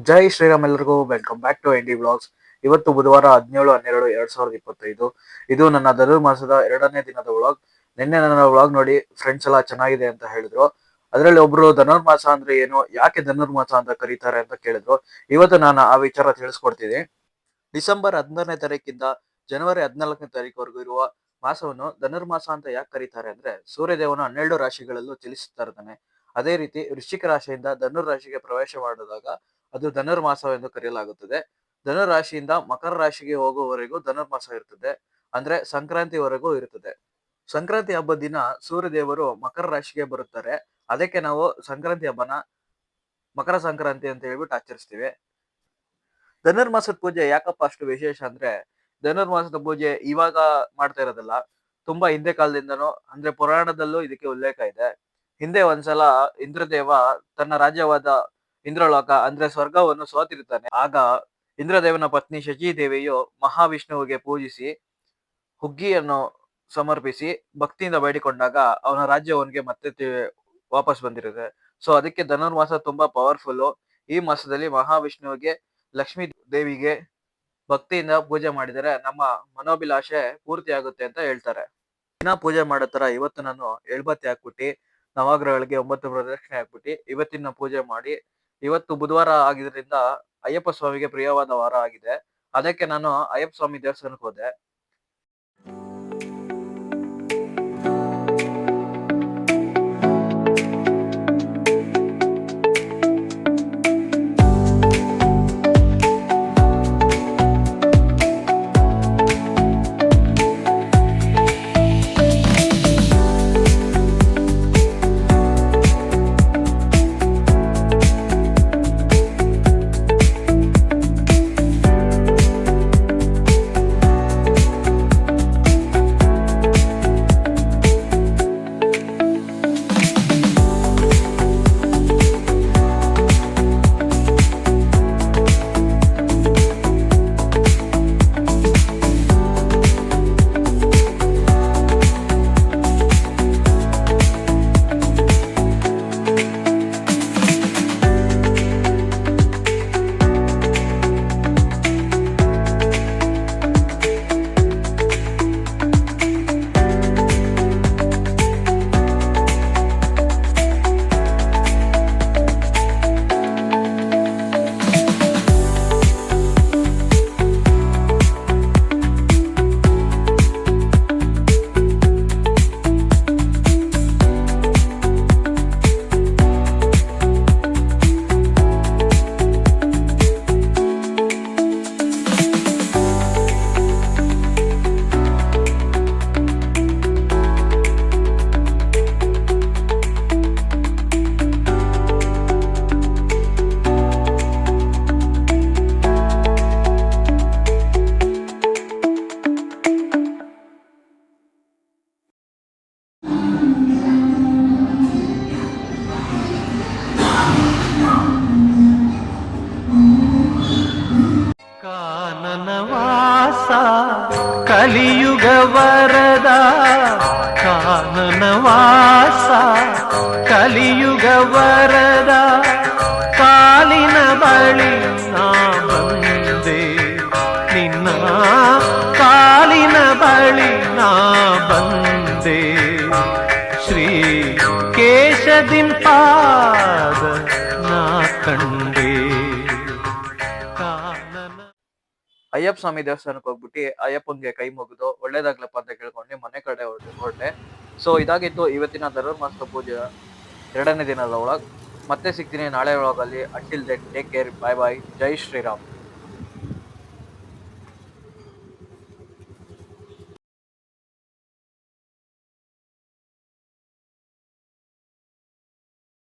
ಜೈ ಶ್ರೀರಾಮ್ ಎಲ್ಲರಿಗೂ welcome back to N D blogs. ಇವತ್ತು ಬುಧವಾರ 17/12/2025. ಇದು ನನ್ನ ಧನುರ್ಮಾಸದ 2ನೇ ದಿನದ ವ್ಲಾಗ್. ನಿನ್ನೆ ನನ್ನ ವ್ಲಾಗ್ ನೋಡಿ ಫ್ರೆಂಡ್ಸ್ ಎಲ್ಲ ಚೆನ್ನಾಗಿದೆ ಅಂತ ಹೇಳಿದ್ರು. ಅದರಲ್ಲಿ ಒಬ್ರು ಧನುರ್ಮಾಸ ಅಂದ್ರೆ ಏನು, ಯಾಕೆ ಧನುರ್ಮಾಸ ಅಂತ ಕರೀತಾರೆ ಅಂತ ಕೇಳಿದ್ರು. ಇವತ್ತು ನಾನು ಆ ವಿಚಾರ ತಿಳಿಸ್ಕೊಡ್ತೀನಿ. ಡಿಸೆಂಬರ್ 11ನೇ ತಾರೀಕಿಂದ ಜನವರಿ 14ನೇ ತಾರೀಕುವರೆಗೂ ಇರುವ ಮಾಸವನ್ನು ಧನುರ್ಮಾಸ ಅಂತ ಯಾಕೆ ಕರೀತಾರೆ ಅಂದ್ರೆ, ಸೂರ್ಯದೇವನು 12 ರಾಶಿಗಳಲ್ಲೂ ಚಲಿಸುತ್ತಾ ಇರ್ತಾನೆ. ಅದೇ ರೀತಿ ವೃಶ್ಚಿಕ ರಾಶಿಯಿಂದ ಧನುರ್ ರಾಶಿಗೆ ಪ್ರವೇಶ ಮಾಡಿದಾಗ ಅದು ಧನುರ್ಮಾಸವೆಂದು ಕರೆಯಲಾಗುತ್ತದೆ. ಧನುರ್ ರಾಶಿಯಿಂದ ಮಕರ ರಾಶಿಗೆ ಹೋಗುವವರೆಗೂ ಧನುರ್ಮಾಸ ಇರ್ತದೆ, ಅಂದ್ರೆ ಸಂಕ್ರಾಂತಿವರೆಗೂ ಇರುತ್ತದೆ. ಸಂಕ್ರಾಂತಿ ಹಬ್ಬದ ದಿನ ಸೂರ್ಯದೇವರು ಮಕರ ರಾಶಿಗೆ ಬರುತ್ತಾರೆ. ಅದಕ್ಕೆ ನಾವು ಸಂಕ್ರಾಂತಿ ಹಬ್ಬನ ಮಕರ ಸಂಕ್ರಾಂತಿ ಅಂತ ಹೇಳ್ಬಿಟ್ಟು ಆಚರಿಸ್ತೀವಿ. ಧನುರ್ಮಾಸದ ಪೂಜೆ ಯಾಕಪ್ಪ ಅಷ್ಟು ವಿಶೇಷ ಅಂದ್ರೆ, ಧನುರ್ಮಾಸದ ಪೂಜೆ ಇವಾಗ ಮಾಡ್ತಾ ಇರೋದಲ್ಲ, ತುಂಬಾ ಹಿಂದೆ ಕಾಲದಿಂದನೂ, ಅಂದ್ರೆ ಪುರಾಣದಲ್ಲೂ ಇದಕ್ಕೆ ಉಲ್ಲೇಖ ಇದೆ. ಹಿಂದೆ ಒಂದ್ಸಲ ಇಂದ್ರದೇವ ತನ್ನ ರಾಜ್ಯವಾದ ಇಂದ್ರಲೋಕ ಅಂದ್ರೆ ಸ್ವರ್ಗವನ್ನು ಸೋತಿರುತ್ತಾನೆ. ಆಗ ಇಂದ್ರದೇವನ ಪತ್ನಿ ಶಚೀದೇವಿಯು ಮಹಾವಿಷ್ಣುವಿಗೆ ಪೂಜಿಸಿ ಹುಗ್ಗಿಯನ್ನು ಸಮರ್ಪಿಸಿ ಭಕ್ತಿಯಿಂದ ಬೇಡಿಕೊಂಡಾಗ ಅವನ ರಾಜ್ಯ ಅವನಿಗೆ ಮತ್ತೆ ವಾಪಸ್ ಬಂದಿರುತ್ತೆ. ಸೊ ಅದಕ್ಕೆ ಧನುರ್ಮಾಸ ತುಂಬಾ ಪವರ್ಫುಲ್. ಈ ಮಾಸದಲ್ಲಿ ಮಹಾವಿಷ್ಣುವಿಗೆ, ಲಕ್ಷ್ಮೀ ದೇವಿಗೆ ಭಕ್ತಿಯಿಂದ ಪೂಜೆ ಮಾಡಿದರೆ ನಮ್ಮ ಮನೋಭಿಲಾಷೆ ಪೂರ್ತಿ ಆಗುತ್ತೆ ಅಂತ ಹೇಳ್ತಾರೆ. ದಿನ ಪೂಜೆ ಮಾಡೋ ತರ ಇವತ್ತು ನಾನು ಎಳ್ಬತ್ತಿ ಹಾಕ್ಬಿಟ್ಟು ನವಗ್ರಹಗಳಿಗೆ 9 ಪ್ರದಕ್ಷಿಣೆ ಹಾಕ್ಬಿಟ್ಟು ಇವತ್ತಿನ ಪೂಜೆ ಮಾಡಿ, ಇವತ್ತು ಬುಧವಾರ ಆಗಿದ್ರಿಂದ ಅಯ್ಯಪ್ಪ ಸ್ವಾಮಿಗೆ ಪ್ರಿಯವಾದ ವಾರ ಆಗಿದೆ. ಅದಕ್ಕೆ ನಾನು ಅಯ್ಯಪ್ಪ ಸ್ವಾಮಿ ದೇವಸ್ಥಾನಕ್ಕೆ ಹೋದೆ. ಕಾನನವಾಸ ಕಲಿಯುಗ ವರದ, ಕಾನನವಾಸ ಕಲಿಯುಗ ವರದ, ಕಾಲಿನ ಬಳಿ ನಾ ಬಂದೆ, ನಿನ್ನ ಕಾಲಿನ ಬಳಿ ನಾ ಬಂದೆ, ಶ್ರೀ ಕೇಶದಿಂಪಾದ ನಾ ಕಂಡೆ. ಅಯ್ಯಪ್ಪ ಸ್ವಾಮಿ ದೇವಸ್ಥಾನಕ್ಕೆ ಹೋಗ್ಬಿಟ್ಟು ಅಯ್ಯಪ್ಪಂಗೆ ಕೈ ಮುಗಿದು ಒಳ್ಳೇದಾಗ್ಲಪ್ಪ ಅಂತ ಕೇಳ್ಕೊಂಡು ಮನೆ ಕಡೆ ಹೊರಟೆ. ಸೊ ಇದಾಗಿತ್ತು ಇವತ್ತಿನ ಧನುರ್ಮಾಸದ ಪೂಜೆ 2ನೇ ದಿನದ ಒಳಗೆ. ಮತ್ತೆ ಸಿಗ್ತೀನಿ ನಾಳೆ ಒಳಗಲ್ಲಿ. ಅಂಟಿಲ್ ದೆನ್ ಟೇಕ್ ಕೇರ್, ಬಾಯ್ ಬಾಯ್, ಜೈ ಶ್ರೀರಾಮ್.